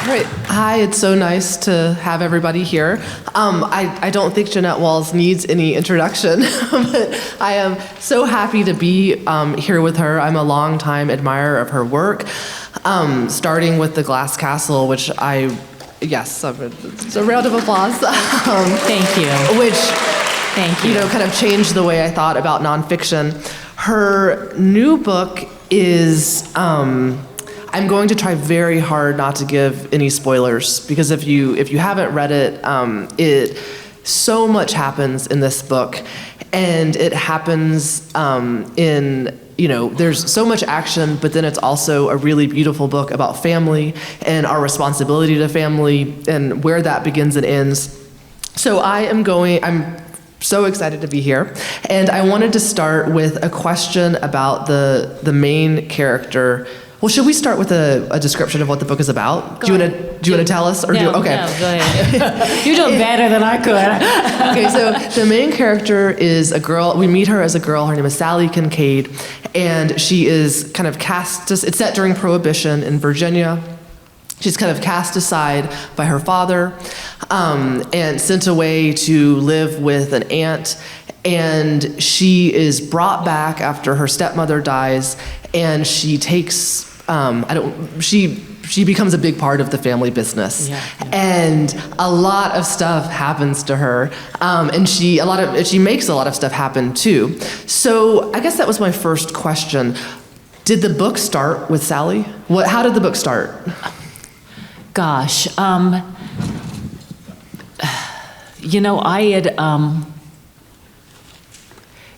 Great. Hi, it's so nice to have everybody here. I don't think Jeannette Walls needs any introduction, but I am so happy to be here with her. I'm a longtime admirer of her work, starting with the Glass Castle, which it's a round of applause. Thank you. Thank you. Kind of changed the way I thought about nonfiction. Her new book is, I'm going to try very hard not to give any spoilers, because if you haven't read it, so much happens in this book, and it happens there's so much action, but then it's also a really beautiful book about family and our responsibility to family and where that begins and ends. So I'm so excited to be here, and I wanted to start with a question about the main character. Well, should we start with a description of what the book is about? Do you want to tell us? Okay. No, go ahead. You're doing better than I could. Okay, so the main character is a girl. We meet her as a girl. Her name is Sallie Kincaid, and she is kind of cast. It's set during Prohibition in Virginia. She's kind of cast aside by her father and sent away to live with an aunt. And she is brought back after her stepmother dies, and she takes. She becomes a big part of the family business, and a lot of stuff happens to her, and she makes a lot of stuff happen too. So I guess that was my first question. Did the book start with Sallie? How did the book start? Gosh, I had.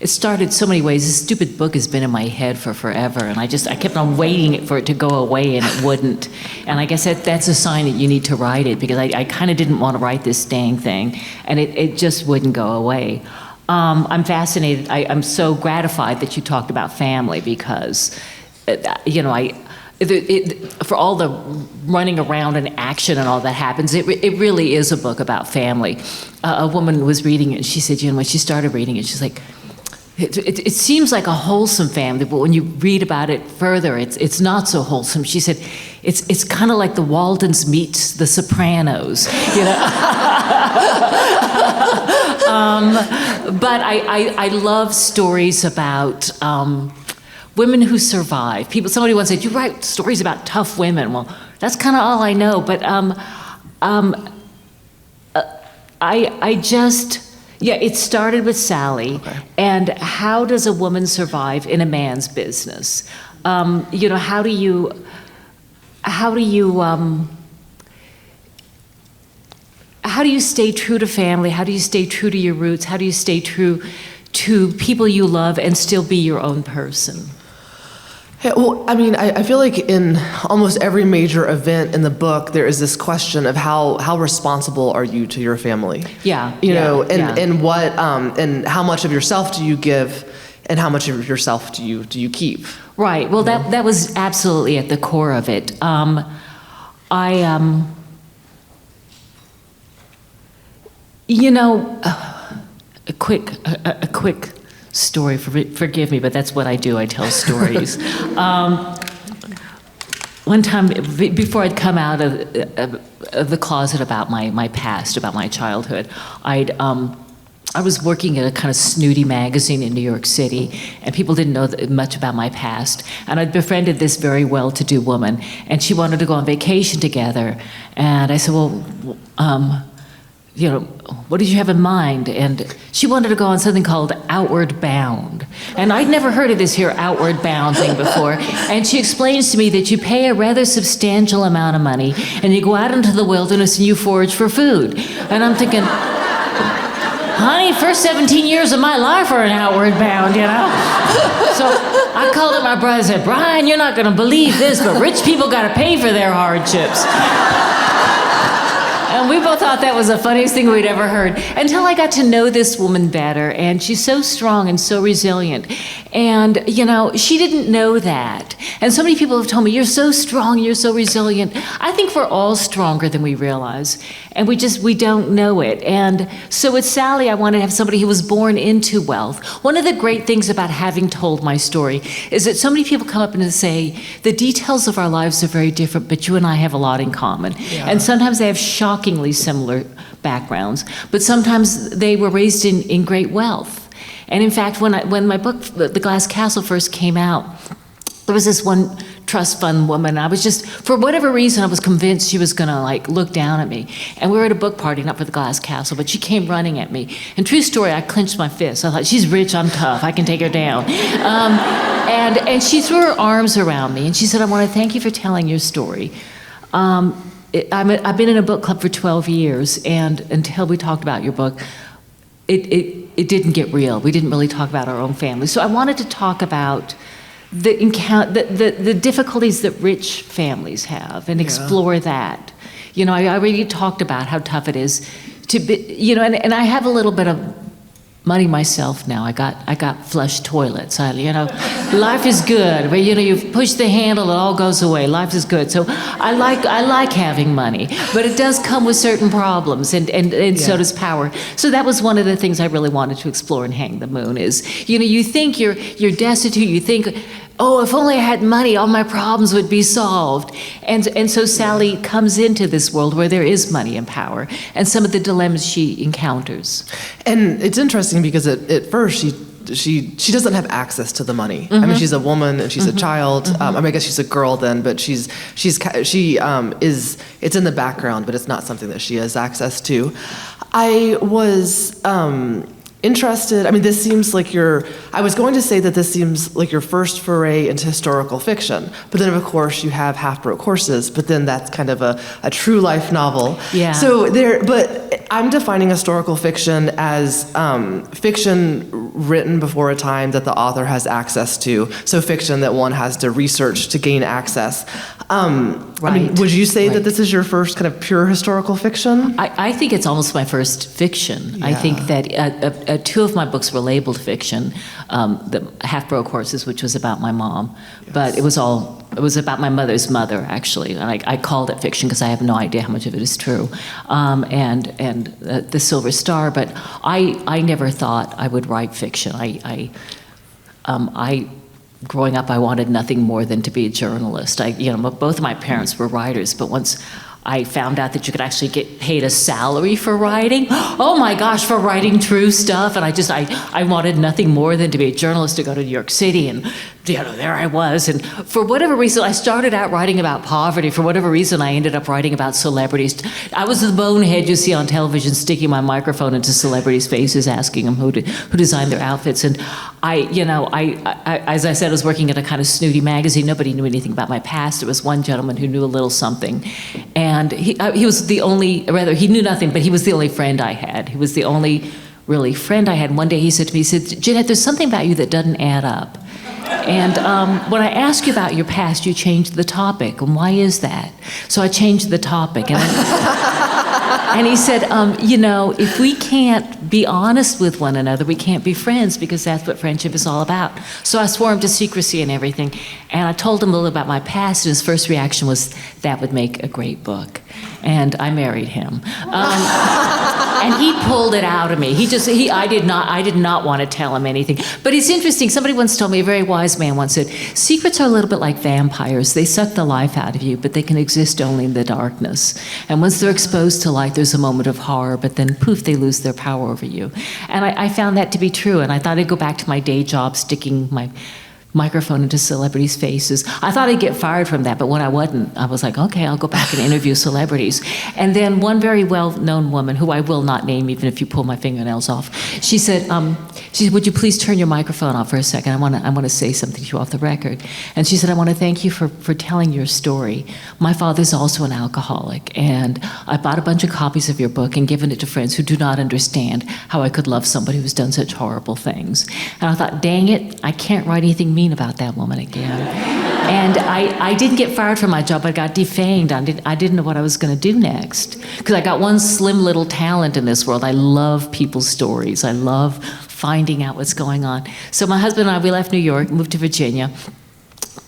It started so many ways. This stupid book has been in my head for forever, and I kept on waiting for it to go away, and it wouldn't. And I guess that's a sign that you need to write it, because I kind of didn't want to write this dang thing, and it just wouldn't go away. I'm fascinated. I'm so gratified that you talked about family, because, for all the running around and action and all that happens, it really is a book about family. A woman was reading it, and she said, when she started reading it, she's like, it seems like a wholesome family, but when you read about it further, it's not so wholesome. She said, it's kind of like the Waldens meets the Sopranos, But I love stories about women who survive. Somebody once said, you write stories about tough women. Well, that's kind of all I know, but it started with Sallie, okay. And how does a woman survive in a man's business? How do you stay true to family? How do you stay true to your roots? How do you stay true to people you love and still be your own person? Yeah, well, I feel like in almost every major event in the book, there is this question of how responsible are you to your family? And what and how much of yourself do you give, and how much of yourself do you keep? Right. Well, that was absolutely at the core of it. A quick story. Forgive me, but that's what I do. I tell stories. One time, before I'd come out of the closet about my past, about my childhood, I was working at a kind of snooty magazine in New York City, and people didn't know much about my past. And I'd befriended this very well-to-do woman, and she wanted to go on vacation together. And I said, well, what did you have in mind? And she wanted to go on something called Outward Bound. And I'd never heard of this here Outward Bound thing before. And she explains to me that you pay a rather substantial amount of money, and you go out into the wilderness and you forage for food. And I'm thinking, honey, first 17 years of my life are in Outward Bound, So I called up my brother and said, Brian, you're not going to believe this, but rich people got to pay for their hardships. And we both thought that was the funniest thing we'd ever heard until I got to know this woman better. And she's so strong and so resilient. And, she didn't know that. And so many people have told me, you're so strong, you're so resilient. I think we're all stronger than we realize. And we don't know it. And so with Sallie, I wanted to have somebody who was born into wealth. One of the great things about having told my story is that so many people come up and say, the details of our lives are very different, but you and I have a lot in common. Yeah. And sometimes they have shockingly similar backgrounds, but sometimes they were raised in great wealth. And in fact, when my book, The Glass Castle, first came out, there was this one trust fund woman. I was just, for whatever reason, I was convinced she was gonna look down at me. And we were at a book party, not for the Glass Castle, but she came running at me. And true story, I clenched my fist. I thought, she's rich, I'm tough, I can take her down. And she threw her arms around me and she said, I want to thank you for telling your story. I've been in a book club for 12 years, and until we talked about your book, it didn't get real. We didn't really talk about our own family. So I wanted to talk about the difficulties that rich families have and explore that. I already talked about how tough it is to be, and I have a little bit of money myself now. I got flush toilets. Life is good. But you push the handle, it all goes away. Life is good. So I like having money, but it does come with certain problems, and so does power. So that was one of the things I really wanted to explore in Hang the Moon. Is you think you're destitute. You think, oh, if only I had money, all my problems would be solved. And so Sallie comes into this world where there is money and power, and some of the dilemmas she encounters. And it's interesting because at first she doesn't have access to the money. I mean, she's a woman and she's a child. I guess she's a girl then, but she is. It's in the background, but it's not something that she has access to. I was interested. I mean, this seems like I was going to say that this seems like your first foray into historical fiction, but then of course you have Half-Broke Horses, but then that's kind of a true life novel. Yeah. But I'm defining historical fiction as fiction written before a time that the author has access to, so fiction that one has to research to gain access. Right. I mean, would you say that this is your first kind of pure historical fiction? I think it's almost my first fiction. Yeah. I think that two of my books were labeled fiction. The Half-Broke Horses, which was about my mom, but it was about my mother's mother, actually. And I called it fiction because I have no idea how much of it is true. And The Silver Star, but I never thought I would write fiction. Growing up, I wanted nothing more than to be a journalist. Both of my parents were writers, but once I found out that you could actually get paid a salary for writing, oh my gosh, for writing true stuff, and I wanted nothing more than to be a journalist, to go to New York City, and there I was. And for whatever reason, I started out writing about poverty. For whatever reason, I ended up writing about celebrities. I was the bonehead you see on television, sticking my microphone into celebrities' faces, asking them who designed their outfits. And I, as I said, I was working at a kind of snooty magazine. Nobody knew anything about my past. There was one gentleman who knew a little something, and he was the only, rather, he knew nothing, but he was the only friend I had. He was the only really friend I had. And one day he said to me, Jeannette, there's something about you that doesn't add up. And when I ask you about your past, you changed the topic. And why is that? So I changed the topic. And he said, if we can't be honest with one another, we can't be friends, because that's what friendship is all about. So I swore him to secrecy and everything. And I told him a little about my past, and his first reaction was, that would make a great book. And I married him. And he pulled it out of me. I did not want to tell him anything. But it's interesting, somebody once told me, a very wise man once said, secrets are a little bit like vampires. They suck the life out of you, but they can exist only in the darkness. And once they're exposed to light, there's a moment of horror, but then poof, they lose their power over you. And I found that to be true, and I thought I'd go back to my day job, sticking my microphone into celebrities' faces. I thought I'd get fired from that, but when I wasn't, I was like, okay, I'll go back and interview celebrities. And then one very well-known woman, who I will not name even if you pull my fingernails off, she said, would you please turn your microphone off for a second? I want to say something to you off the record. And she said, I want to thank you for telling your story. My father's also an alcoholic, and I bought a bunch of copies of your book and given it to friends who do not understand how I could love somebody who's done such horrible things. And I thought, dang it, I can't write anything mean about that woman again. And I didn't get fired from my job. I got defanged. I didn't know what I was going to do next. Because I got one slim little talent in this world. I love people's stories. I love finding out what's going on. So my husband and I, we left New York, moved to Virginia.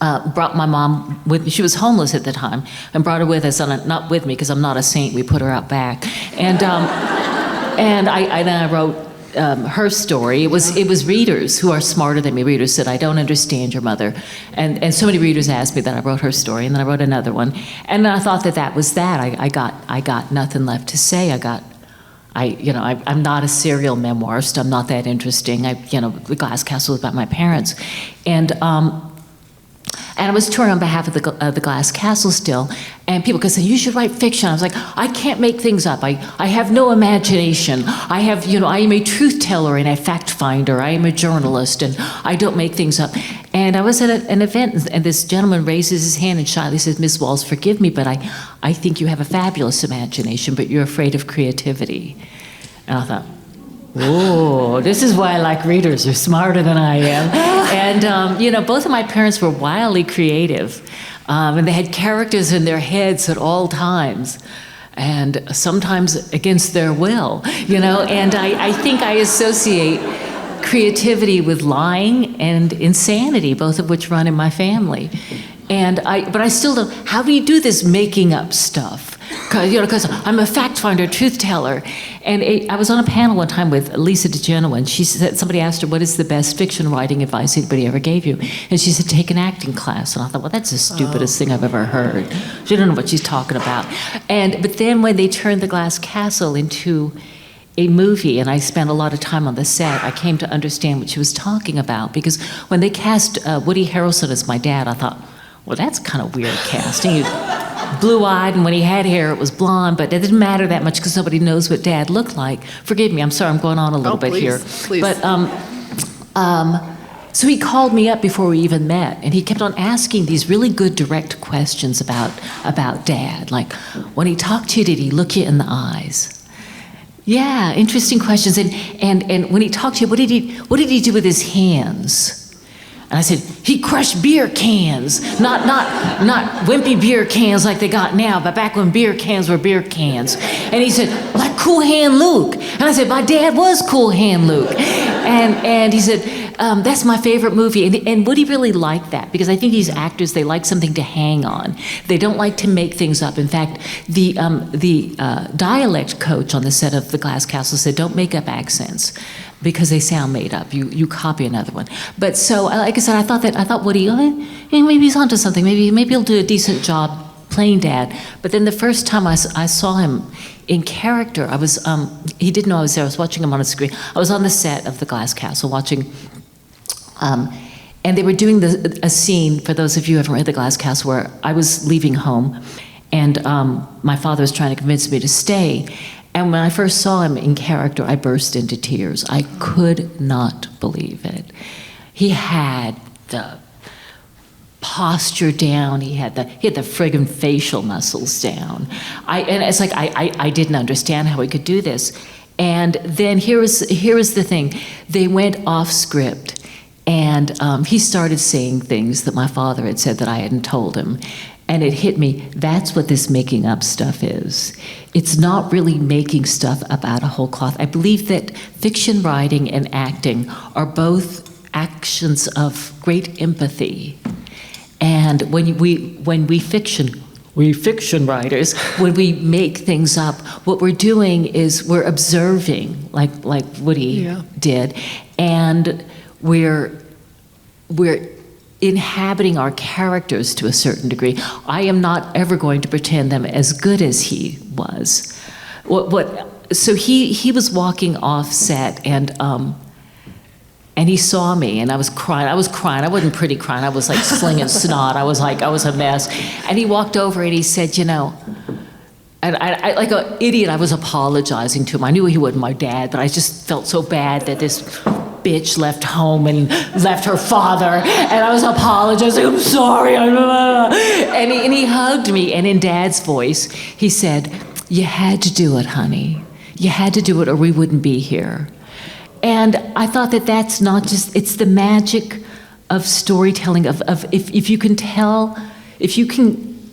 Brought my mom with me. She was homeless at the time, and brought her with us. Not with me, because I'm not a saint. We put her out back, and then I wrote her story. It was readers who are smarter than me. Readers said, "I don't understand your mother," and so many readers asked me that. I wrote her story, and then I wrote another one, and then I thought that was that. I got nothing left to say. I'm not a serial memoirist. I'm not that interesting. The Glass Castle is about my parents, and I was touring on behalf of the Glass Castle still, and people could say, "You should write fiction." I was like, "I can't make things up. I have no imagination. I am a truth teller and a fact finder. I am a journalist, and I don't make things up." And I was at an event, and this gentleman raises his hand and shyly says, "Miss Walls, forgive me, but I think you have a fabulous imagination, but you're afraid of creativity." And I thought, oh, this is why I like readers. They're smarter than I am. And, both of my parents were wildly creative. And they had characters in their heads at all times. And sometimes against their will, And I think I associate creativity with lying and insanity, both of which run in my family. But I still don't, how do you do this making up stuff? Because I'm a fact finder, truth teller. And I was on a panel one time with Lisa DeGenoa, and she said, somebody asked her, "What is the best fiction writing advice anybody ever gave you?" And she said, "Take an acting class." And I thought, well, that's the stupidest thing I've ever heard. She didn't know what she's talking about. But then when they turned the Glass Castle into a movie, and I spent a lot of time on the set, I came to understand what she was talking about. Because when they cast Woody Harrelson as my dad, I thought, well, that's kind of weird casting. Blue-eyed, and when he had hair, it was blonde, but it didn't matter that much because nobody knows what Dad looked like. Forgive me, I'm sorry, I'm going on a little bit here. Please. But so he called me up before we even met, and he kept on asking these really good direct questions about Dad. Like, when he talked to you, did he look you in the eyes? Yeah, interesting questions. And when he talked to you, what did he do with his hands? And I said, he crushed beer cans, not wimpy beer cans like they got now, but back when beer cans were beer cans. And he said, like Cool Hand Luke. And I said, my dad was Cool Hand Luke. And he said, that's my favorite movie. And Woody really liked that, because I think these actors, they like something to hang on. They don't like to make things up. In fact, the dialect coach on the set of the Glass Castle said, don't make up accents, because they sound made up. You copy another one. But so, like I said, I thought Woody, maybe he's onto something. Maybe he'll do a decent job playing Dad. But then the first time I saw him in character, he didn't know I was there. I was watching him on a screen. I was on the set of the Glass Castle watching, and they were doing a scene, for those of you who haven't read the Glass Castle, where I was leaving home, and my father was trying to convince me to stay. And when I first saw him in character, I burst into tears. I could not believe it. He had the posture down. He had the friggin' facial muscles down. And it's like I didn't understand how he could do this. And then here was the thing. They went off script, and he started saying things that my father had said that I hadn't told him. And it hit me, that's what this making up stuff is. It's not really making stuff up out of whole cloth. I believe that fiction writing and acting are both actions of great empathy. And when we fiction writers, when we make things up, what we're doing is we're observing, like Woody did, and we're inhabiting our characters to a certain degree. I am not ever going to pretend them as good as he was. So he was walking off set, and he saw me, and I was crying. I wasn't pretty crying. I was like slinging snot. I was a mess. And he walked over and he said, and I like an idiot, I was apologizing to him. I knew he wasn't my dad, but I just felt so bad that this bitch left home and left her father, and I was apologizing. I'm sorry. And he hugged me, and in Dad's voice, he said, "You had to do it, honey. You had to do it, or we wouldn't be here." And I thought that's not just, it's the magic storytelling, of if you can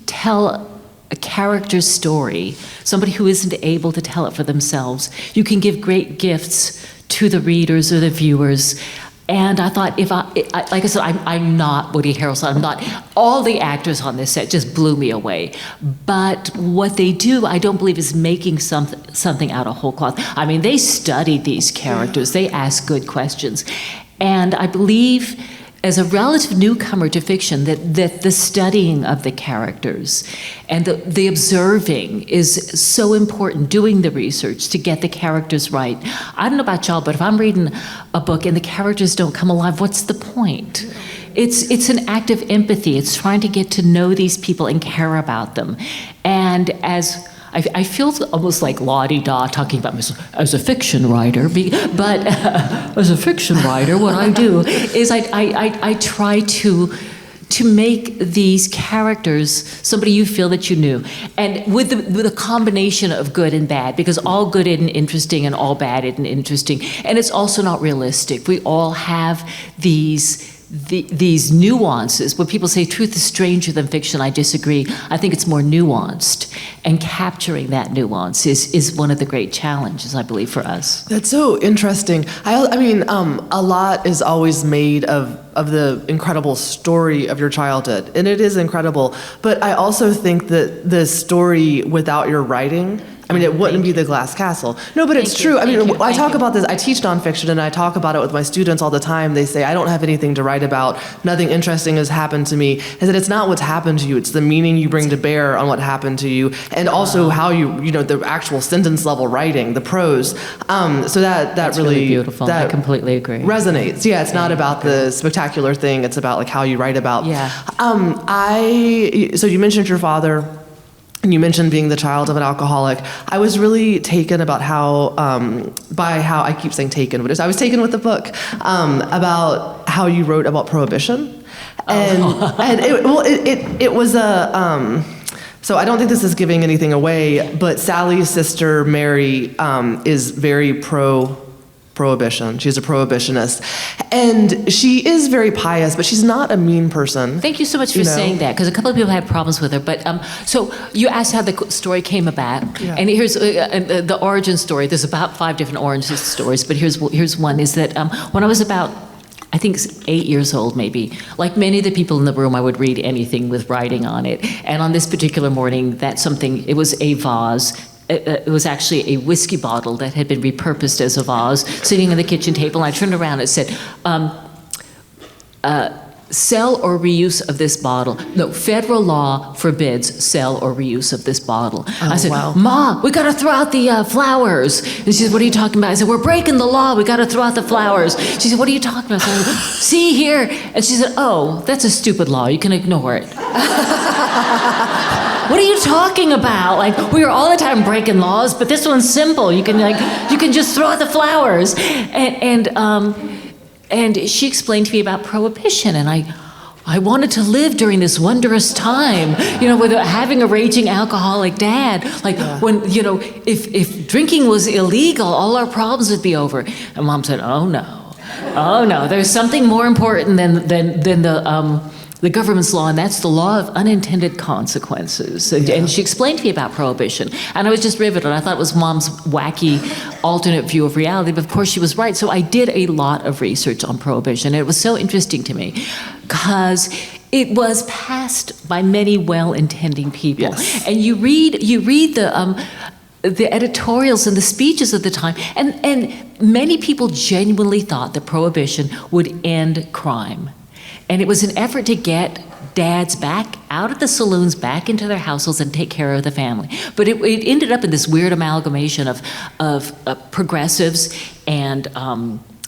tell a character's story, somebody who isn't able to tell it for themselves, you can give great gifts to the readers or the viewers. And I thought, like I said, I'm not Woody Harrelson. I'm not. All the actors on this set just blew me away. But what they do, I don't believe, is making something out of whole cloth. I mean, they studied these characters. They asked good questions. And I believe, as a relative newcomer to fiction, that the studying of the characters and the observing is so important, doing the research to get the characters right. I don't know about y'all, but if I'm reading a book and the characters don't come alive, what's the point? It's an act of empathy. It's trying to get to know these people and care about them. And as I feel almost like la-di-da talking about myself as a fiction writer, but as a fiction writer, what I do is I try to make these characters somebody you feel that you knew, and with a combination of good and bad, because all good isn't interesting and all bad isn't interesting, and it's also not realistic. We all have these nuances. When people say truth is stranger than fiction, I disagree. I think it's more nuanced, and capturing that nuance is one of the great challenges, I believe, for us. That's so interesting. I mean, a lot is always made of the incredible story of your childhood, and it is incredible. But I also think that the story without your writing, I mean, it wouldn't be the Glass Castle. No, but it's true. I mean, I talk about this. I teach nonfiction, and I talk about it with my students all the time. They say, I don't have anything to write about. Nothing interesting has happened to me. I said, it's not what's happened to you. It's the meaning you bring to bear on what happened to you, and also how you know, the actual sentence level writing, the prose. So that's really beautiful. I completely agree. Resonates. Yeah, it's not about the spectacular thing. It's about like how you write about. Yeah. So you mentioned your father. And you mentioned being the child of an alcoholic. I was really taken about by how I keep saying taken, but I was taken with the book about how you wrote about Prohibition, and it was a. So I don't think this is giving anything away, but Sally's sister Mary is very Prohibition. She's a prohibitionist. And she is very pious, but she's not a mean person. Thank you so much for saying that, because a couple of people had problems with her. But so you asked how the story came about. Yeah. And here's the origin story. There's about 5 different origin stories, but here's one, is that when I was about, I think 8 years old maybe, like many of the people in the room, I would read anything with writing on it. And on this particular morning, it was a vase. It was actually a whiskey bottle that had been repurposed as a vase sitting on the kitchen table. And I turned around and it said, sell or reuse of this bottle. No, federal law forbids sell or reuse of this bottle. I said, wow. Ma, we got to throw out the flowers. And she said, what are you talking about? I said, we're breaking the law. We got to throw out the flowers. She said, what are you talking about? I said, see here. And she said, oh, that's a stupid law. You can ignore it. What are you talking about? Like, we are all the time breaking laws, but this one's simple. You can just throw out the flowers. And she explained to me about Prohibition, and I wanted to live during this wondrous time, with having a raging alcoholic dad. Like, when, if drinking was illegal, all our problems would be over. And Mom said, oh no, there's something more important than the government's law, and that's the law of unintended consequences. And she explained to me about Prohibition, and I was just riveted. I thought it was Mom's wacky alternate view of reality, but of course she was right. So I did a lot of research on Prohibition, and it was so interesting to me because it was passed by many well-intending people. Yes. And you read the editorials and the speeches of the time, and many people genuinely thought that Prohibition would end crime. And it was an effort to get dads back out of the saloons, back into their households, and take care of the family. But it ended up in this weird amalgamation of progressives and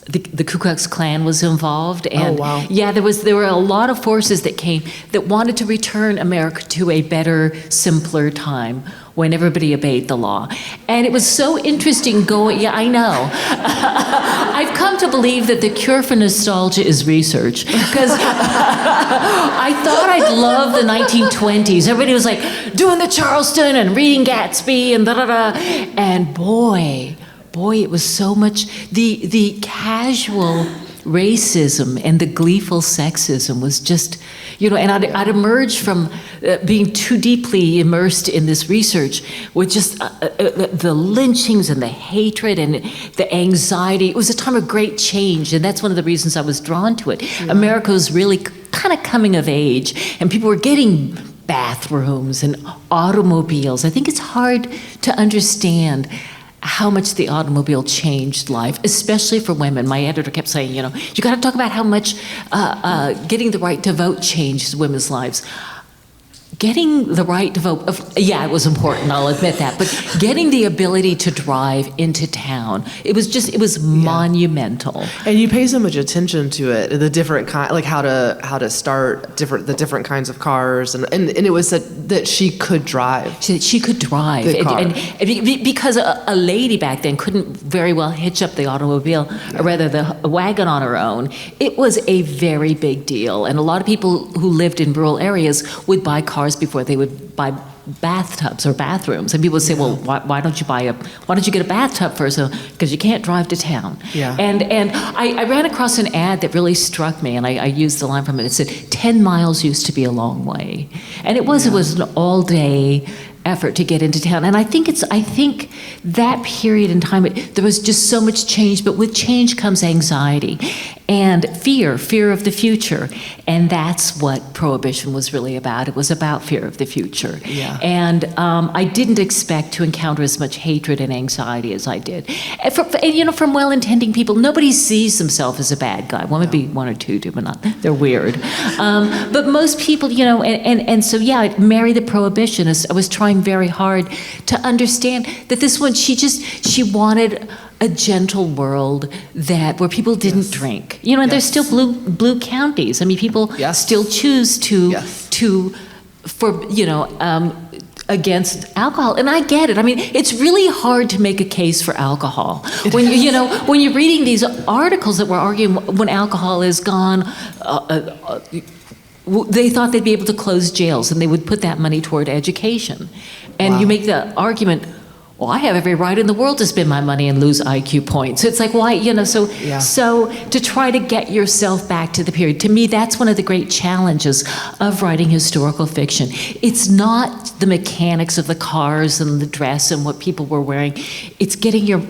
the Ku Klux Klan was involved. And yeah, there were a lot of forces that came that wanted to return America to a better, simpler time when everybody obeyed the law. And it was so interesting yeah, I know. I've come to believe that the cure for nostalgia is research, because I thought I'd love the 1920s. Everybody was like doing the Charleston and reading Gatsby and da-da-da. And boy, it was so much, the casual racism and the gleeful sexism was just, and I'd emerge from being too deeply immersed in this research with just the lynchings and the hatred and the anxiety. It was a time of great change, and that's one of the reasons I was drawn to it. Yeah. America was really kind of coming of age, and people were getting bathrooms and automobiles. I think it's hard to understand how much the automobile changed life, especially for women. My editor kept saying, you got to talk about how much getting the right to vote changed women's lives. Getting the right to vote, it was important, I'll admit that, but getting the ability to drive into town, it was monumental. And you pay so much attention to it, the different kind, like how to start the different kinds of cars, and it was that she could drive. She could drive, and because a lady back then couldn't very well hitch up the automobile, or rather the wagon on her own. It was a very big deal, and a lot of people who lived in rural areas would buy cars before they would buy bathtubs or bathrooms, and people would say, "Well, why don't you get a bathtub first? Because you can't drive to town." Yeah. And I ran across an ad that really struck me, and I used the line from it. It said, "10 miles used to be a long way," and it was an all-day effort to get into town. And I think that period in time, there was just so much change, but with change comes anxiety and fear of the future. And that's what Prohibition was really about. It was about fear of the future. Yeah. And I didn't expect to encounter as much hatred and anxiety as I did. And from well-intending people, nobody sees themselves as a bad guy. Well, maybe one or two do, but not, they're weird. But most people, so I married the Prohibitionist. I was trying very hard to understand that this one, she wanted a gentle world where people didn't drink. And there's still blue counties. I mean, people still choose against alcohol, and I get it. I mean, it's really hard to make a case for alcohol when when you're reading these articles that were arguing when alcohol is gone. They thought they'd be able to close jails, and they would put that money toward education. And you make the argument, well, I have every right in the world to spend my money and lose IQ points. So it's like, why, so to try to get yourself back to the period, to me, that's one of the great challenges of writing historical fiction. It's not the mechanics of the cars and the dress and what people were wearing. It's getting your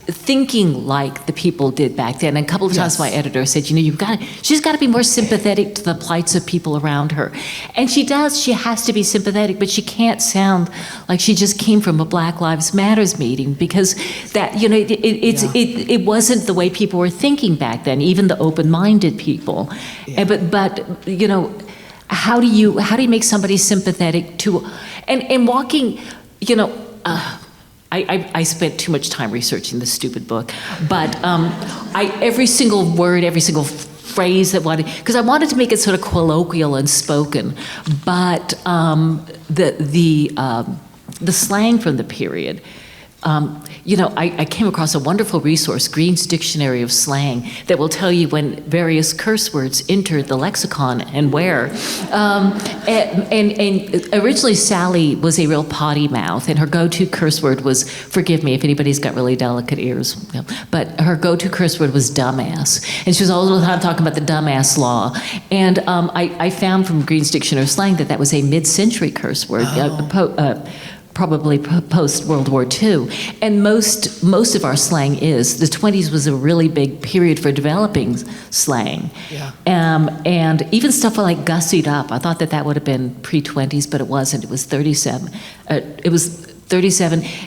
thinking like the people did back then. And a couple of times my editor said, she's got to be more sympathetic to the plights of people around her. And she does. She has to be sympathetic, but she can't sound like she just came from a Black Lives Matters meeting, because that, it wasn't the way people were thinking back then, even the open-minded people. Yeah. But how do you make somebody sympathetic to, and walking, I spent too much time researching this stupid book, but every single word, every single phrase because I wanted to make it sort of colloquial and spoken, but the slang from the period. I came across a wonderful resource, Green's Dictionary of Slang, that will tell you when various curse words entered the lexicon and where. And originally Sallie was a real potty mouth, and her go-to curse word was, forgive me if anybody's got really delicate ears, but her go-to curse word was dumbass. And she was all the time talking about the dumbass law. And I found from Green's Dictionary of Slang that was a mid-century curse word. Probably post-World War II. And most of our slang is. The 20s was a really big period for developing slang. Yeah. And even stuff like gussied up, I thought that would have been pre-20s, but it wasn't. It was 37.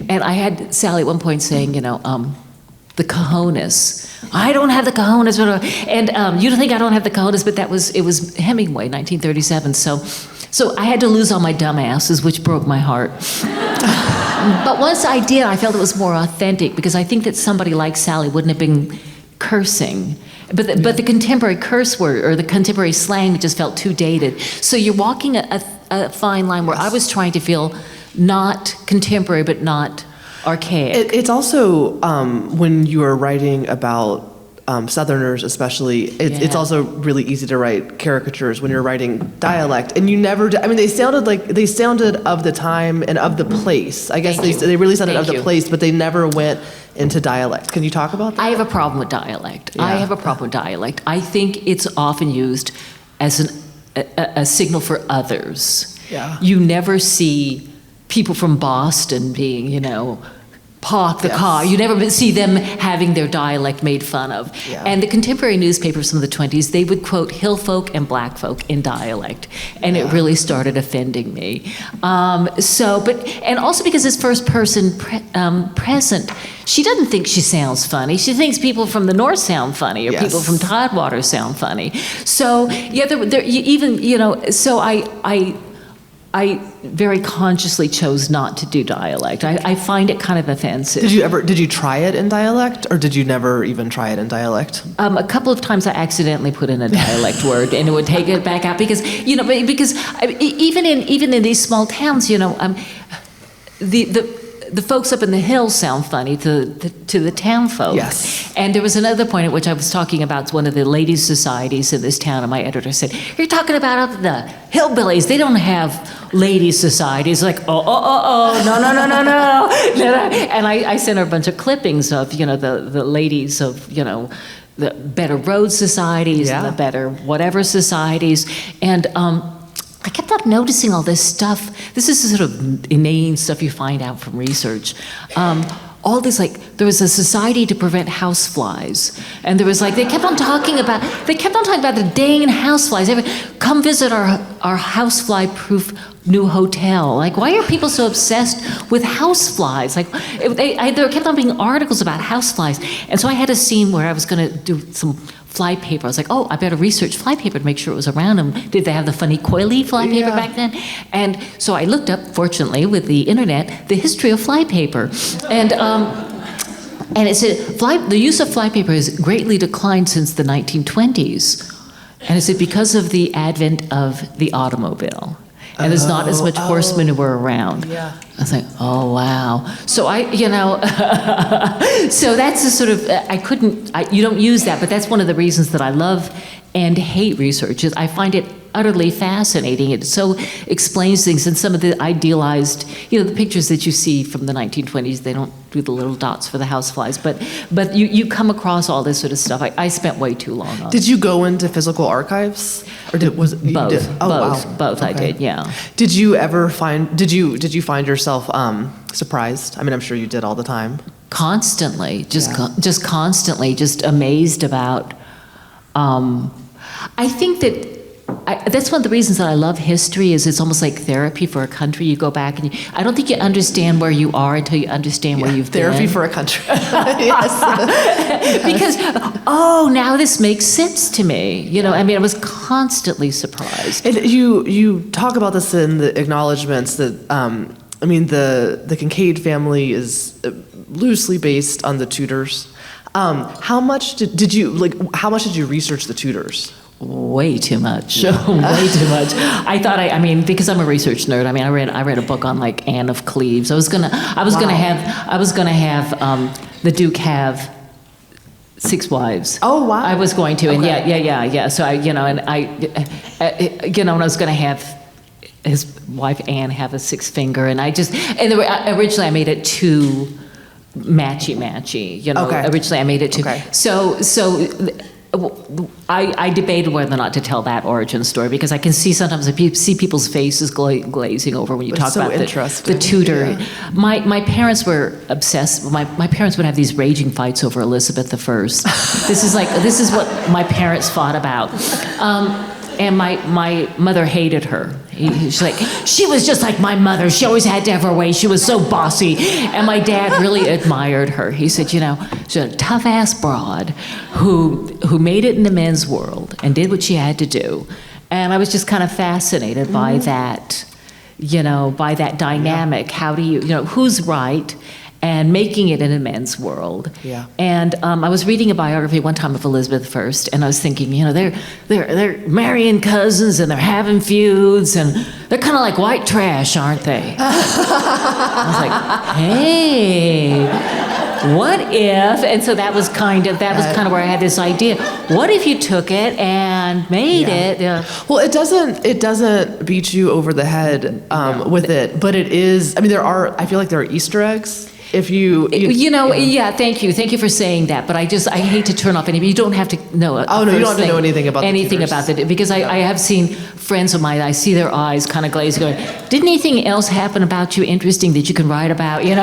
And I had Sallie at one point saying, the cojones. I don't have the cojones. And you don't think I don't have the cojones, but it was Hemingway, 1937. So I had to lose all my dumbasses, which broke my heart. But once I did, I felt it was more authentic, because I think that somebody like Sallie wouldn't have been cursing. But the contemporary curse word or the contemporary slang just felt too dated. So you're walking a fine line where I was trying to feel not contemporary but not archaic. It's also when you are writing about Southerners especially, it's also really easy to write caricatures when you're writing dialect, and you never. I mean, they sounded of the time and of the place. I guess they really sounded of the place, but they never went into dialect. Can you talk about that? I have a problem with dialect. Yeah. I have a problem with dialect. I think it's often used as a signal for others. Yeah. You never see people from Boston being, park the car. You never see them having their dialect made fun of. Yeah. And the contemporary newspapers from the 20s, they would quote hill folk and black folk in dialect. And it really started offending me. And also because this first person present, she doesn't think she sounds funny. She thinks people from the north sound funny, or people from Tidewater sound funny. So, I very consciously chose not to do dialect. I find it kind of offensive. Did you try it in dialect, or did you never even try it in dialect? A couple of times I accidentally put in a dialect word, and it would take it back out because even in these small towns, the folks up in the hills sound funny to the town folks. Yes. And there was another point at which I was talking about one of the ladies' societies in this town, and my editor said, "You're talking about up the hillbillies. They don't have ladies' societies." Like, no. And I sent her a bunch of clippings of, the ladies of, the Better Road societies and the Better whatever societies. And I kept on noticing all this stuff. This is the sort of inane stuff you find out from research. All this, there was a society to prevent houseflies, and there was they kept on talking about the dang houseflies. Come visit our housefly-proof new hotel. Why are people so obsessed with houseflies? There kept on being articles about houseflies, and so I had a scene where I was going to do some flypaper. I was like, oh, I better research flypaper to make sure it was around them. Did they have the funny coily flypaper back then? And so I looked up, fortunately, with the internet, the history of flypaper. And it said the use of flypaper has greatly declined since the 1920s. And it said because of the advent of the automobile. And there's not as much horse manure around. Yeah. I was like, oh, wow. So so that's the sort of, you don't use that, but that's one of the reasons that I love and hate research is I find it utterly fascinating. It so explains things, and some of the idealized, the pictures that you see from the 1920s, they don't do the little dots for the houseflies, but you come across all this sort of stuff. I spent way too long on it. Did you go into physical archives? Or both? Both. Okay. I did, yeah. Did you find yourself surprised? I mean, I'm sure you did all the time. Constantly, just constantly, just amazed about. I think that's one of the reasons that I love history is it's almost like therapy for a country. You go back and I don't think you understand where you are until you understand where you've been. Therapy for a country. Yes. Because, now this makes sense to me. I was constantly surprised. And you talk about this in the acknowledgments that, the Kincaid family is loosely based on the Tudors. How much did you research the Tudors? Way too much. Way too much. I thought because I'm a research nerd. I read a book on Anne of Cleves. I was gonna have the Duke have 6 wives. Oh wow! I was going to, and yeah. So when I was gonna have his wife Anne have a 6th finger, and originally I made it too matchy. Okay. Originally I made it too. Okay. So I debated whether or not to tell that origin story because I can see sometimes people's faces glazing over when you talk about the Tudor. Yeah. My parents were obsessed. My parents would have these raging fights over Elizabeth I. This is what my parents fought about. And my mother hated her. She's like, she was just like my mother. She always had to have her way. She was so bossy. And my dad really admired her. He said, she's a tough-ass broad who made it in the men's world and did what she had to do. And I was just kind of fascinated by that, by that dynamic. How do you, who's right? And making it in a men's world. Yeah. And I was reading a biography one time of Elizabeth I, and I was thinking, they're marrying cousins and they're having feuds, and they're kind of like white trash, aren't they? I was like, hey. what if, and so that was kind of where I had this idea. What if you took it and made it? Well, it doesn't beat you over the head with it, but it is. I mean, I feel like there are Easter eggs. If thank you for saying that. But I hate to turn off anybody. You don't have to know. Oh no, you don't have to know anything about it, because I have seen friends of mine. I see their eyes kind of glazed, going, "Didn't anything else happen about you interesting that you can write about?" They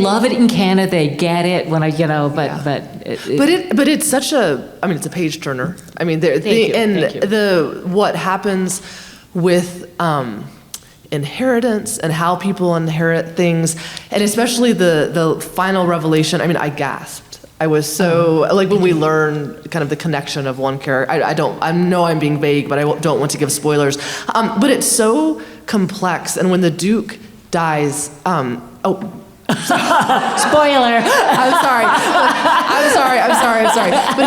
love it in Canada. They get it when but it's such a. I mean, it's a page turner. I mean, what happens with. Inheritance and how people inherit things, and especially the final revelation. I mean, I gasped. I was so like when we learn kind of the connection of one character. I know I'm being vague, but I don't want to give spoilers. But it's so complex, and when the Duke dies, spoiler. I'm sorry. But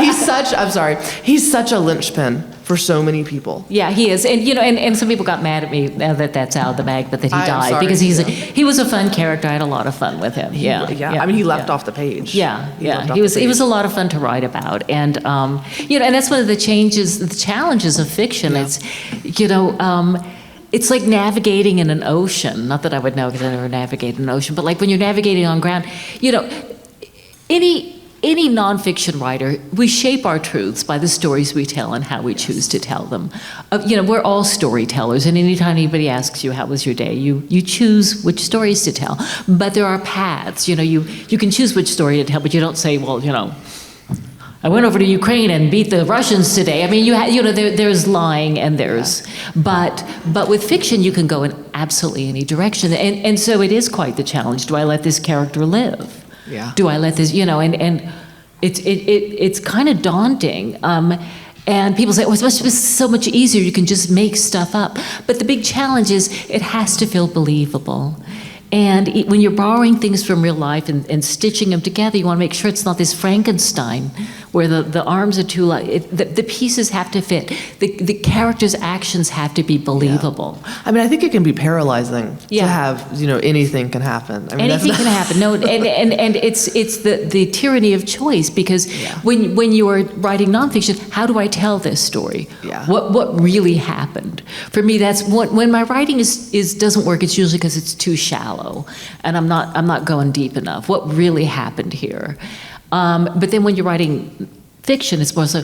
he's such a linchpin for so many people. Yeah, he is, and some people got mad at me that's out of the bag, but that he died because he was a fun character. I had a lot of fun with him. Yeah. I mean, he left off the page. He was a lot of fun to write about, and and that's one of the challenges of fiction. Yeah. It's like navigating in an ocean. Not that I would know because I never navigated an ocean, but like when you're navigating on ground, any nonfiction writer, we shape our truths by the stories we tell and how we choose to tell them. We're all storytellers, and anytime anybody asks you, how was your day, you choose which stories to tell. But there are paths. You can choose which story to tell, but you don't say, well, I went over to Ukraine and beat the Russians today. I mean, there's lying and there's, but with fiction you can go in absolutely any direction, and so it is quite the challenge. Do I let this character live? Yeah. Do I let this? And it's kind of daunting. And people say, "Oh, it's must be so much easier. You can just make stuff up." But the big challenge is it has to feel believable. And when you're borrowing things from real life and stitching them together, you want to make sure it's not this Frankenstein where the arms are too light. The pieces have to fit. The characters' actions have to be believable. Yeah. I mean, I think it can be paralyzing to have, anything can happen. I mean, anything can happen. No, and it's the tyranny of choice, because when you are writing nonfiction, how do I tell this story? Yeah. What really happened? For me, that's when my writing doesn't work. It's usually because it's too shallow, and I'm not going deep enough. What really happened here? But then when you're writing fiction, it's more so,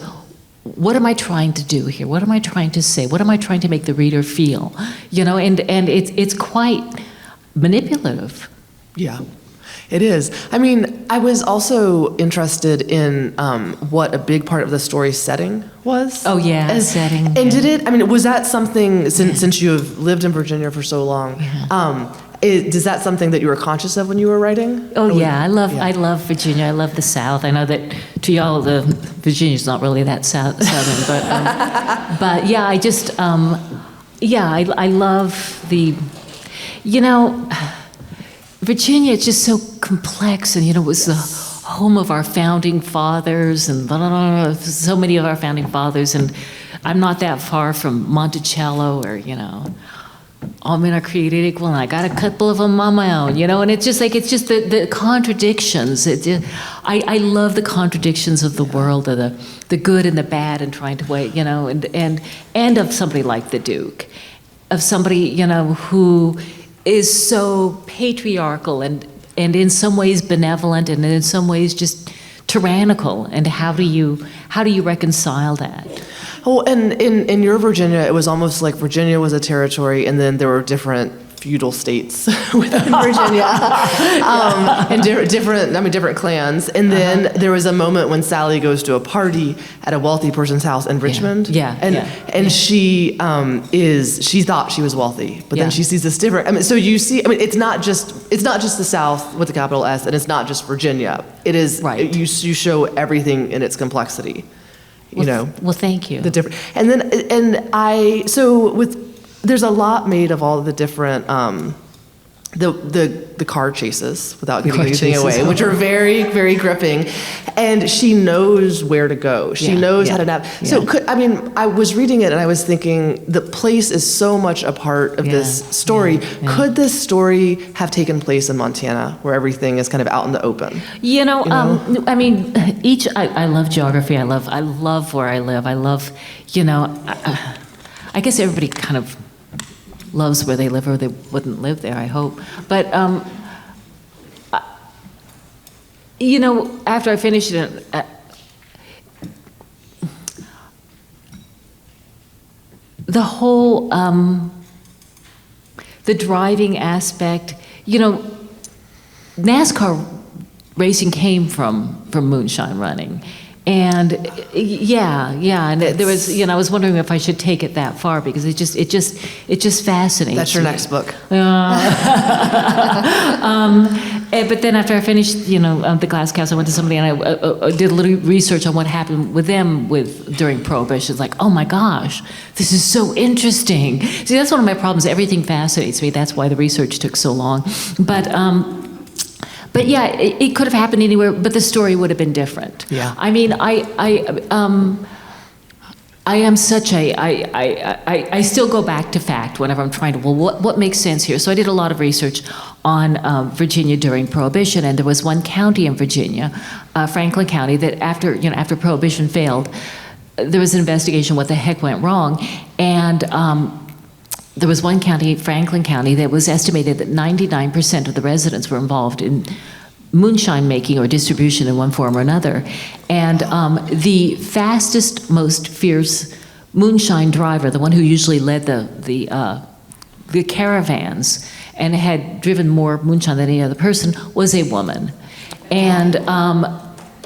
what am I trying to do here? What am I trying to say? What am I trying to make the reader feel? And it's quite manipulative. Yeah, it is. I mean, I was also interested in what a big part of the story's setting was. Oh yeah, setting. And was that something, since you have lived in Virginia for so long, is that something that you were conscious of when you were writing? Oh yeah, I love Virginia. I love the South. I know that to y'all, Virginia's not really that southern, but yeah, I just I love the, Virginia is just so complex, and it was the home of our founding fathers, and so many of our founding fathers, and I'm not that far from Monticello, or all men are created equal, and I got a couple of them on my own, and it's just the contradictions. I love the contradictions of the world, of the good and the bad, and trying to weigh, and of somebody like the Duke, of somebody, who is so patriarchal and in some ways benevolent, and in some ways just tyrannical. And how do you reconcile that? Well, and in your Virginia, it was almost like Virginia was a territory, and then there were different feudal states within Virginia, and different clans. And then there was a moment when Sallie goes to a party at a wealthy person's house in Richmond. And she thought she was wealthy, but then she sees this different. So you see, it's not just the South with the capital S, and it's not just Virginia. It is you show everything in its complexity. Well, thank you. The different, there's a lot made of all of the different the car chases, without giving anything away, which are very, very gripping. And she knows where to go. She knows how to navigate. So I was reading it and I was thinking, the place is so much a part of this story. Could this story have taken place in Montana, where everything is kind of out in the open? I mean, I love geography. I love where I live. I love, I guess everybody kind of loves where they live, or they wouldn't live there, I hope. But, after I finished it, the whole, the driving aspect, NASCAR racing came from moonshine running. And and there was, I was wondering if I should take it that far, because it just fascinates. That's your next book. But then after I finished, the Glass Castle, I went to somebody and I did a little research on what happened with them during Prohibition. It's like, oh my gosh, this is so interesting. See, that's one of my problems. Everything fascinates me. That's why the research took so long. But yeah, it could have happened anywhere, but the story would have been different. Yeah. I mean, I am such I still go back to fact whenever I'm trying to, what makes sense here? So I did a lot of research on Virginia during Prohibition, and there was one county in Virginia, Franklin County, that after Prohibition failed, there was an investigation what the heck went wrong, and there was one county, Franklin County, that was estimated that 99% of the residents were involved in moonshine making or distribution in one form or another. And the fastest, most fierce moonshine driver, the one who usually led the caravans and had driven more moonshine than any other person, was a woman. And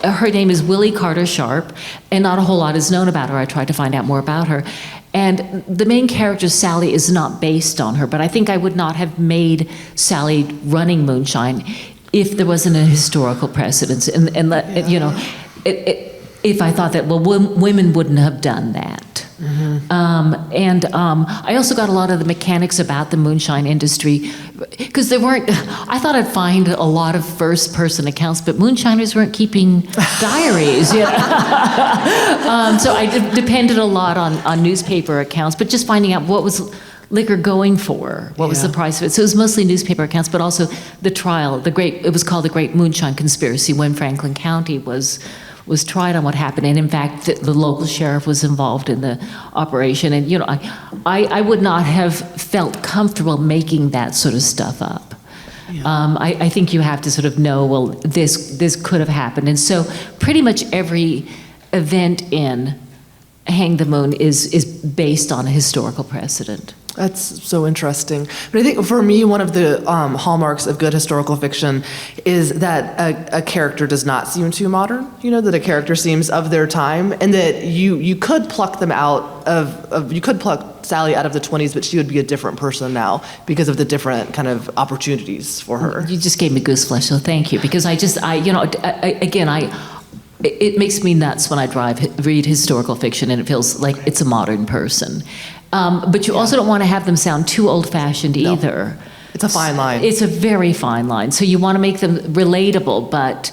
her name is Willie Carter Sharp, and not a whole lot is known about her. I tried to find out more about her. And the main character, Sallie, is not based on her, but I think I would not have made Sallie running moonshine if there wasn't a historical precedence. If I thought that, women wouldn't have done that. Mm-hmm. I also got a lot of the mechanics about the moonshine industry, because I thought I'd find a lot of first-person accounts, but moonshiners weren't keeping diaries. So I depended a lot on newspaper accounts, but just finding out what was liquor going for, what was the price of it. So it was mostly newspaper accounts, but also the trial, it was called the Great Moonshine Conspiracy, when Franklin County was tried on what happened, and in fact, the local sheriff was involved in the operation. And I would not have felt comfortable making that sort of stuff up. Yeah. I think you have to sort of know, well, this could have happened, and so pretty much every event in Hang the Moon is based on a historical precedent. That's so interesting. But I think for me, one of the hallmarks of good historical fiction is that a character does not seem too modern, that a character seems of their time, and that you could pluck them out you could pluck Sallie out of the 20s, but she would be a different person now because of the different kind of opportunities for her. You just gave me gooseflesh, so thank you, because it makes me nuts when I read historical fiction and it feels like it's a modern person. But you also don't want to have them sound too old-fashioned either. It's a fine line. It's a very fine line. So you want to make them relatable, but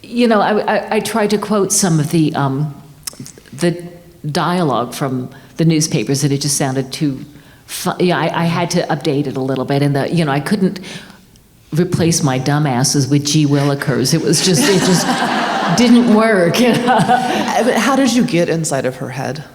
I tried to quote some of the dialogue from the newspapers, and it just sounded too I had to update it a little bit, and I couldn't replace my dumbasses with gee willikers. It just didn't work. How did you get inside of her head?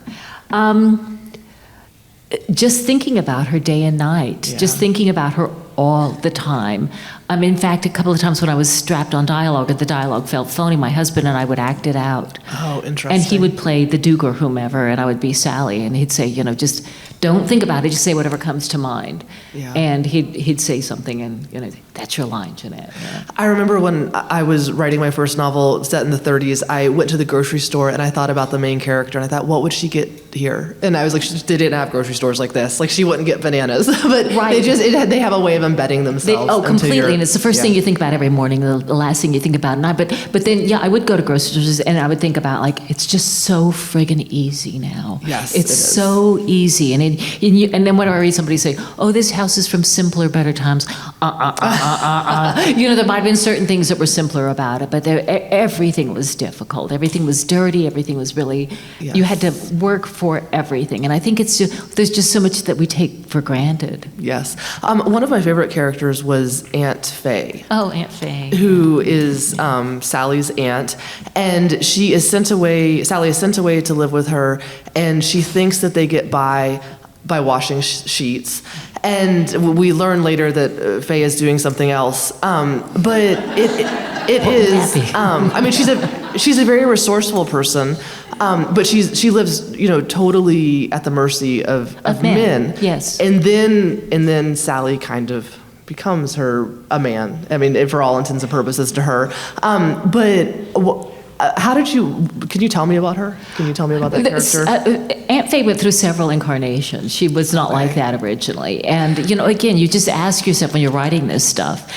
Just thinking about her day and night, just thinking about her all the time. In fact, a couple of times when I was strapped on dialogue and the dialogue felt phony, my husband and I would act it out. Oh, interesting. And he would play the Duke or whomever, and I would be Sallie, and he'd say, just don't think about it, just say whatever comes to mind. Yeah. And he'd say something, and that's your line, Jeannette. Yeah. I remember when I was writing my first novel set in the 30s, I went to the grocery store and I thought about the main character, and I thought, what would she get here? And I was like, they didn't have grocery stores like this. Like, she wouldn't get bananas. But they have a way of embedding themselves. Completely. And it's the first thing you think about every morning, the last thing you think about at night. But then, I would go to grocery stores and I would think about, it's just so friggin' easy now. Yes, it's so easy. And And then whenever I read somebody say, "Oh, this house is from simpler, better times," there might have been certain things that were simpler about it, but everything was difficult. Everything was dirty. Everything was really. Yes. You had to work for everything, and I think there's just so much that we take for granted. Yes. One of my favorite characters was Aunt Faye. Oh, Aunt Faye. Who is Sally's aunt, and Sally is sent away to live with her, and she thinks that they get by washing sheets. And we learn later that Faye is doing something else. But it is, I mean, she's a very resourceful person, but she lives, totally at the mercy of men. Yes. And then Sally kind of becomes a man. I mean, for all intents and purposes to her. Can you tell me about her? Can you tell me about that character? Aunt Faye went through several incarnations. She was not like that originally. And, again, you just ask yourself when you're writing this stuff.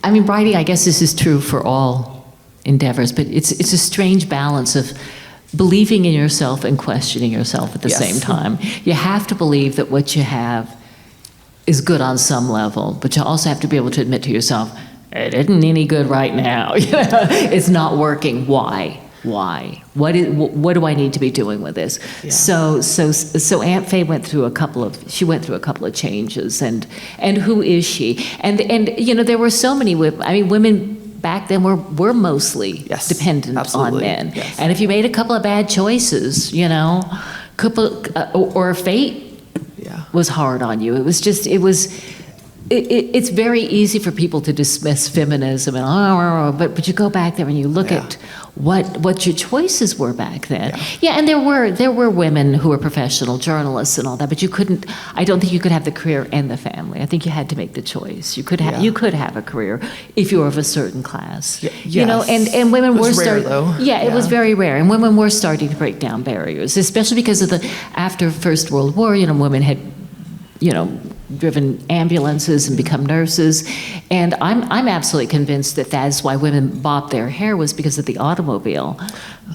Writing, I guess this is true for all endeavors, but it's a strange balance of believing in yourself and questioning yourself at the same time. You have to believe that what you have is good on some level, but you also have to be able to admit to yourself, it isn't any good right now. It's not working. Why? What do I need to be doing with this? Yeah. So Aunt Faye went through a couple of changes, and who is she? And there were so many women back then were mostly dependent on men. Yes. And if you made a couple of bad choices, or fate was hard on you. It's very easy for people to dismiss feminism but you go back there and you look at what your choices were back then. And there were women who were professional journalists and all that, but I don't think you could have the career and the family. I think you had to make the choice. You could have a career if you were of a certain class. And women were starting. It was very rare, and women were starting to break down barriers, especially because of after First World War. Women had driven ambulances and become nurses, and I'm absolutely convinced that is why women bobbed their hair, was because of the automobile,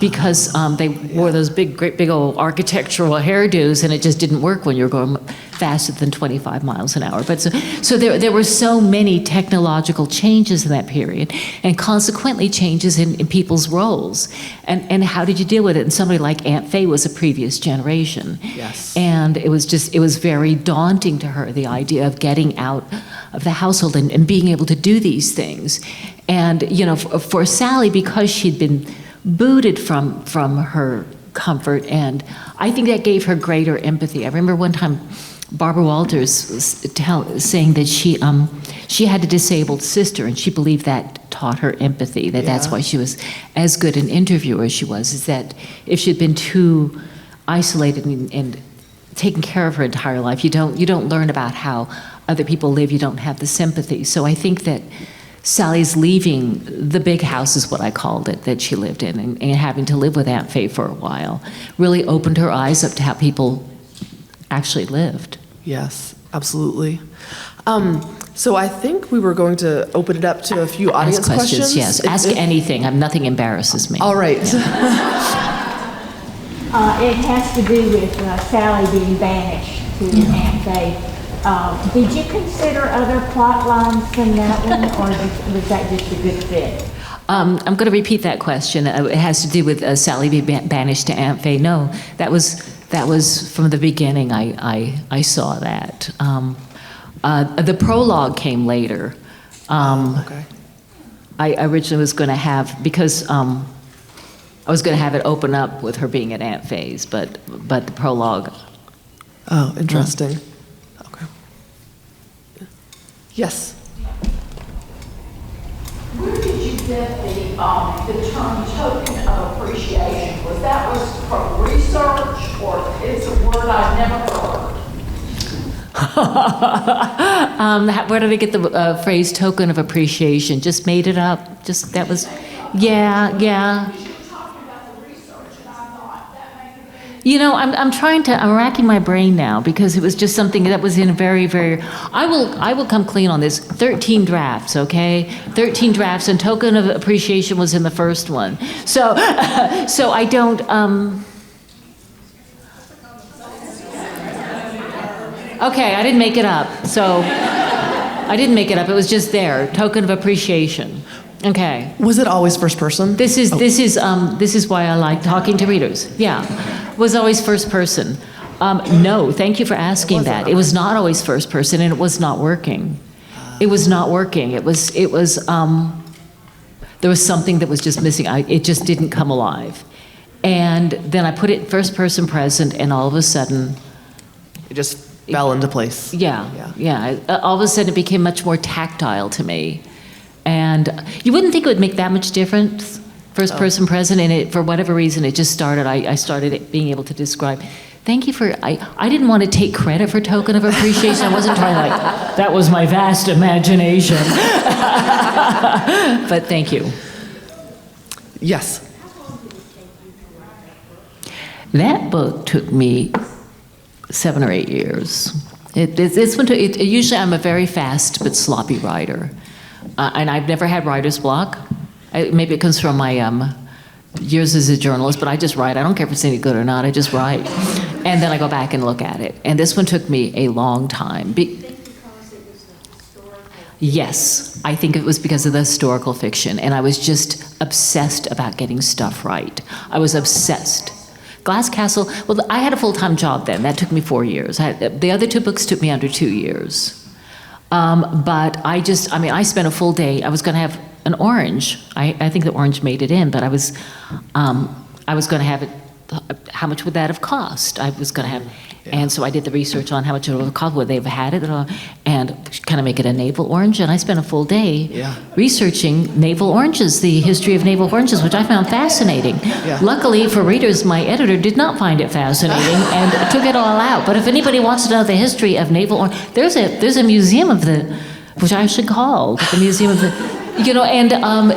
because they wore those big old architectural hairdos, and it just didn't work when you were going faster than 25 miles an hour. But so there were so many technological changes in that period, and consequently changes in people's roles. And how did you deal with it? And somebody like Aunt Faye was a previous generation. Yes. And it was very daunting to her, the idea of getting out of the household and being able to do these things. And for Sally, because she'd been booted from her comfort, and I think that gave her greater empathy. I remember one time Barbara Walters was saying that she had a disabled sister, and she believed that taught her empathy, that's why she was as good an interviewer as she was, is that if she'd been too isolated and taken care of her entire life, you don't learn about how other people live, you don't have the sympathy. So I think that Sally's leaving the big house, is what I called it, that she lived in, and having to live with Aunt Faye for a while, really opened her eyes up to how people actually lived. Yes, absolutely. So I think we were going to open it up to a few audience questions. Yes, ask anything. Nothing embarrasses me. All right. It has to do with Sally being banished to Aunt Faye. Did you consider other plot lines than that one, or was that just a good fit? I'm going to repeat that question. It has to do with Sally being banished to Aunt Faye. No, that was from the beginning. I saw that. The prologue came later. Okay. I originally was going to have, because I was going to have it open up with her being at Aunt Faye's, but the prologue. Oh, interesting. Okay. Yes. Where did you get the term token of appreciation? Was from research, or it's a word I've never heard? Where did I get the phrase token of appreciation? Just made it up. Yeah. I'm racking my brain now, because it was just something that was in very, very, I will come clean on this, 13 drafts, okay? 13 drafts, and token of appreciation was in the first one. So I don't, Okay, I didn't make it up. So I didn't make it up. It was just there. Token of appreciation. Okay. Was it always first person? This is why I like talking to readers. Yeah, was always first person. No, thank you for asking that. It was not always first person, and it was not working. It was not working. It was. There was something that was just missing. It just didn't come alive. And then I put it in first person present, and all of a sudden, It just fell into place. yeah. All of a sudden, it became much more tactile to me. And you wouldn't think it would make that much difference, first person present, and it, for whatever reason, it just started. I started it being able to describe. Thank you for, I didn't want to take credit for token of appreciation. I wasn't trying like, that was my vast imagination. But thank you. Yes. That book took me 7 or 8 years. Usually I'm a very fast but sloppy writer. And I've never had writer's block. Maybe it comes from my years as a journalist, but I just write. I don't care if it's any good or not, I just write. And then I go back and look at it. And this one took me a long time. Yes, I think it was because of the historical fiction. And I was just obsessed about getting stuff right. I was obsessed. Glass Castle, well, I had a full-time job then. That took me 4 years. The other 2 books took me under 2 years. But I spent a full day. I was going to have an orange. I think the orange made it in, but I was going to have it. How much would that have cost? I was going to have, and so I did the research on how much it would have cost. Would they have had it, and kind of make it a navel orange? And I spent a full day researching navel oranges, the history of navel oranges, which I found fascinating. Yeah. Luckily for readers, my editor did not find it fascinating and took it all out. But if anybody wants to know the history of navel orange, there's a museum of which I should call the Museum of the.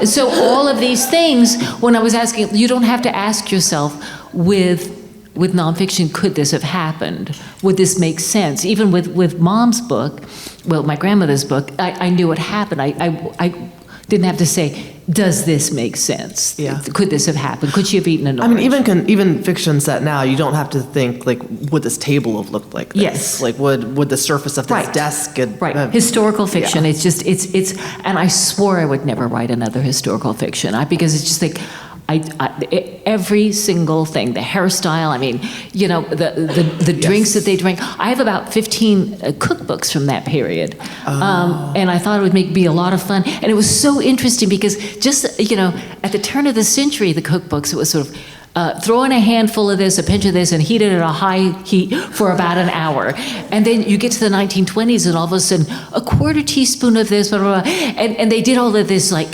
So all of these things, when I was asking, you don't have to ask yourself with nonfiction, could this have happened? Would this make sense? Even with Mom's book, well, my grandmother's book, I knew what happened. I didn't have to say, does this make sense? Yeah. Could this have happened? Could she have eaten an I orange? mean, even fiction set now, you don't have to think, like, would this table have looked like this? Yes. Like, would the surface of this desk... Historical fiction, yeah. it's, and I swore I would never write another historical fiction, because it's just like, every single thing, the hairstyle, the drinks that they drank. I have about 15 cookbooks from that period. And I thought it would be a lot of fun. And it was so interesting because just, at the turn of the century, the cookbooks, it was sort of, throw in a handful of this, a pinch of this, and heat it at a high heat for about an hour. And then you get to the 1920s, and all of a sudden, a quarter teaspoon of this, blah, blah, blah. And they did all of this, like,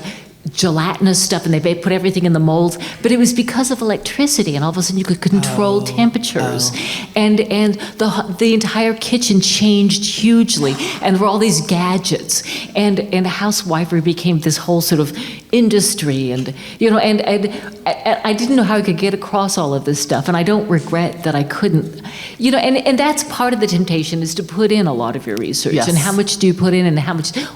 gelatinous stuff, and they put everything in the molds, but it was because of electricity, and all of a sudden you could control temperatures. And the entire kitchen changed hugely, and there were all these gadgets, and housewifery became this whole sort of industry, and I didn't know how I could get across all of this stuff, and I don't regret that I couldn't, and that's part of the temptation, is to put in a lot of your research. Yes. And how much do you put in, and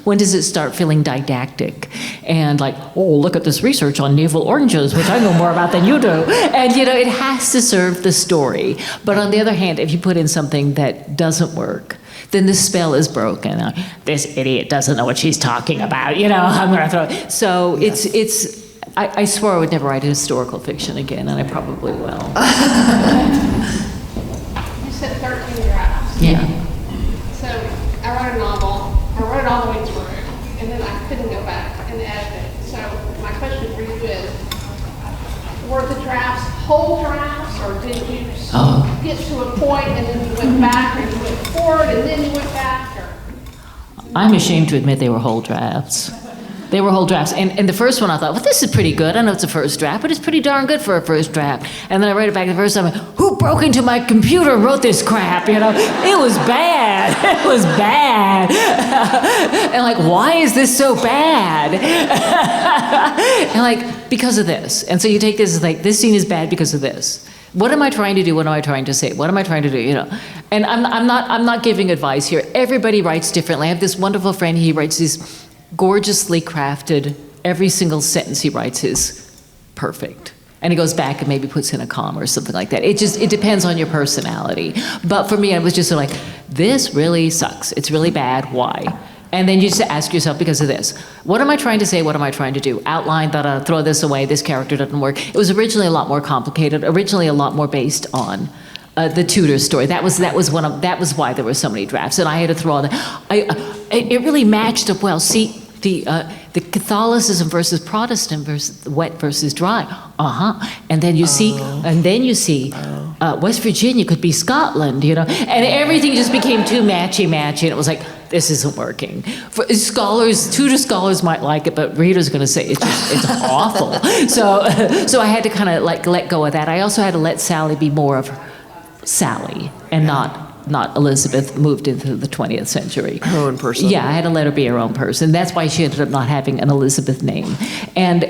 when does it start feeling didactic, and like, oh, look at this research on navel oranges, which I know more about than you do. And, it has to serve the story. But on the other hand, if you put in something that doesn't work, then the spell is broken. This idiot doesn't know what she's talking about. I'm going to throw it. So I swore I would never write historical fiction again, and I probably will. You said 13 drafts. Yeah. So I wrote a novel. I wrote it all the way through, and then I couldn't go back and edit it. So my question for you is, were the drafts whole drafts, or did you get to a point and then you went back, or you went forward and then you went back? Or? I'm ashamed to admit they were whole drafts. They were whole drafts. And the first one I thought, well, this is pretty good. I know it's a first draft, but it's pretty darn good for a first draft. And then I read it back the first time, who broke into my computer and wrote this crap? It was bad. It was bad. And like, why is this so bad? And like, because of this. And so you take this as like, this scene is bad because of this. What am I trying to do? What am I trying to say? What am I trying to do? And I'm not giving advice here. Everybody writes differently. I have this wonderful friend. He writes these gorgeously crafted. Every single sentence he writes is perfect. And he goes back and maybe puts in a comma or something like that. It depends on your personality. But for me, I was just sort of like, this really sucks. It's really bad. Why? And then you just ask yourself, because of this, what am I trying to say? What am I trying to do? Outline, throw this away. This character doesn't work. It was originally a lot more complicated. Originally a lot more based on the Tudor story. That was why there were so many drafts, and I had to throw all that. It really matched up well. See, the Catholicism versus Protestant versus wet versus dry. And then you see, West Virginia could be Scotland, and everything just became too matchy, and it was like, this isn't working. For scholars, Tudor scholars might like it, but readers are going to say it's awful. So I had to kind of like let go of that. I also had to let Sallie be more of Sallie and not Elizabeth moved into the 20th century. Her own person. Yeah, I had to let her be her own person. That's why she ended up not having an Elizabeth name. And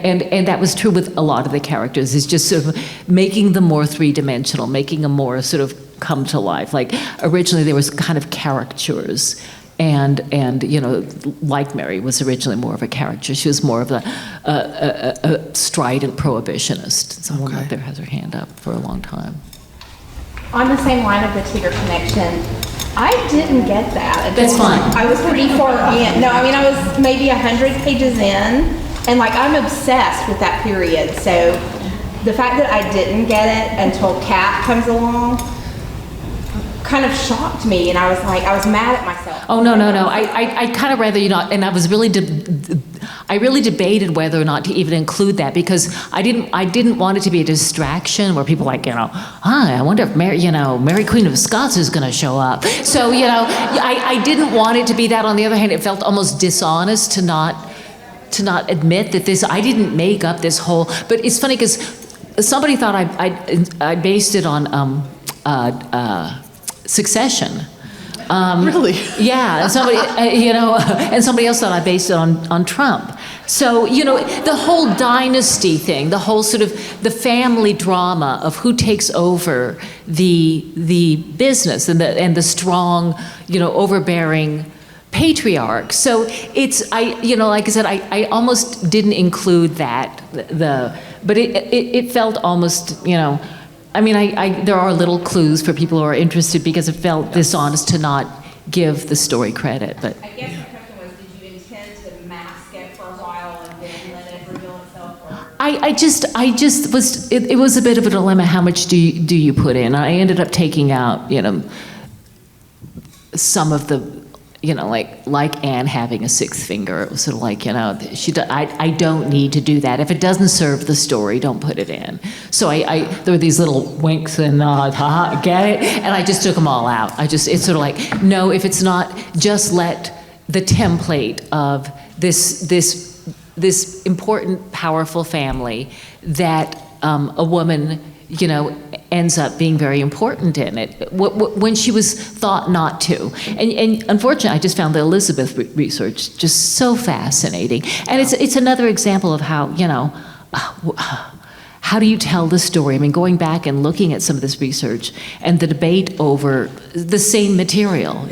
that was true with a lot of the characters, is just sort of making them more three-dimensional, making them more sort of come to life. Like originally there was kind of caricatures. And like Mary was originally more of a caricature. She was more of a strident prohibitionist. Someone up there has her hand up for a long time. On the same line of the Tudor connection, I didn't get that. That's fine. I was pretty far in. No, I mean, I was maybe 100 pages in, and like I'm obsessed with that period. So the fact that I didn't get it until Kat comes along kind of shocked me, and I was mad at myself. Oh, no. I kind of rather you not, and I was really, I really debated whether or not to even include that, because I didn't want it to be a distraction where people like, I wonder if Mary Queen of Scots is going to show up. So, I didn't want it to be that. On the other hand, it felt almost dishonest to not admit that I didn't make up this whole, but it's funny because somebody thought I based it on, Succession. Really? Yeah, and somebody, and somebody else thought I based it on Trump. So, the whole dynasty thing, the whole sort of the family drama of who takes over the business and the strong, overbearing patriarch. So it's, like I said, I almost didn't include that, but it felt almost, there are little clues for people who are interested, because it felt dishonest to not give the story credit. But I guess the question was, did you intend to mask it for a while and then let it reveal itself? Or? I just was. It was a bit of a dilemma. How much do you put in? I ended up taking out, some of the. Like Anne having a sixth finger. It was sort of like, I don't need to do that. If it doesn't serve the story, don't put it in. So there were these little winks and nods, get it? And I just took them all out. It's sort of like, no, if it's not, just let the template of this important, powerful family that a woman, ends up being very important in it when she was thought not to. And unfortunately, I just found the Elizabeth research just so fascinating. And it's another example of how, how do you tell the story? I mean, going back and looking at some of this research and the debate over the same material,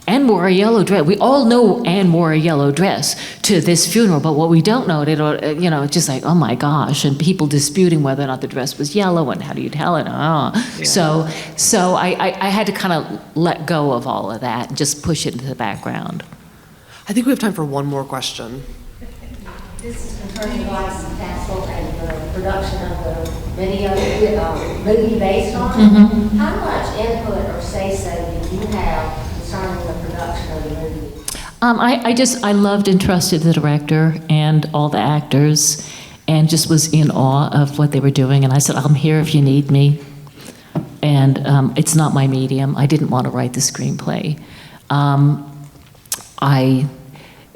Anne wore a yellow dress. We all know Anne wore a yellow dress to this funeral, but what we don't know, it's just like, oh my gosh, and people disputing whether or not the dress was yellow and how do you tell it? Yeah. So I had to kind of let go of all of that and just push it into the background. I think we have time for one more question. This is concerning Glass Castle and the production of the video, movie based on it. Mm-hmm. How much input or say-so did you have concerning the production of the movie? I loved and trusted the director and all the actors, and just was in awe of what they were doing. And I said, I'm here if you need me. And it's not my medium. I didn't want to write the screenplay.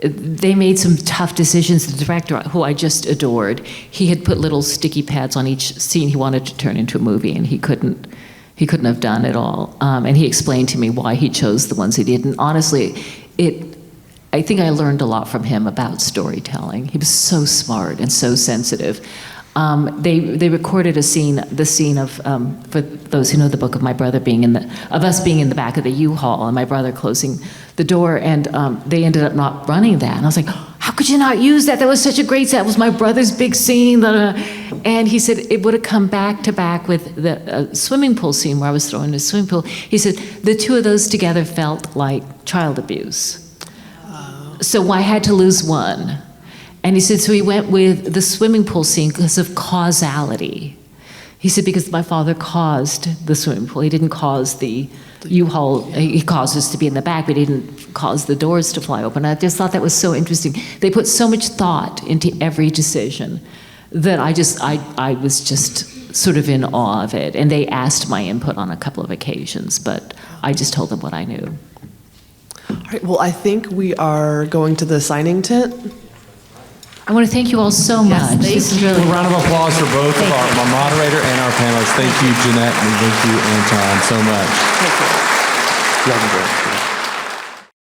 They made some tough decisions. The director, who I just adored, he had put little sticky pads on each scene he wanted to turn into a movie, and he couldn't have done it all. And he explained to me why he chose the ones he did. And honestly, I think I learned a lot from him about storytelling. He was so smart and so sensitive. They recorded the scene of, for those who know the book, of my brother of us being in the back of the U-Haul and my brother closing the door, and they ended up not running that. And I was like, how could you not use that? That was such a great scene. That was my brother's big scene. Blah, blah, blah." And he said it would have come back to back with the swimming pool scene where I was thrown in a swimming pool. He said the two of those together felt like child abuse. So I had to lose one. And he said, so he went with the swimming pool scene because of causality. He said, because my father caused the swimming pool. He didn't cause the U-Haul. He caused us to be in the back, but he didn't cause the doors to fly open. I just thought that was so interesting. They put so much thought into every decision that I was just sort of in awe of it. And they asked my input on a couple of occasions, but I just told them what I knew. All right, well, I think we are going to the signing tent. I want to thank you all so much. Yes, This is really A round of applause for both of our moderator and our panelists. Thank you, Jeannette, and thank you, Anton, so much. Thank you. Love you, bro.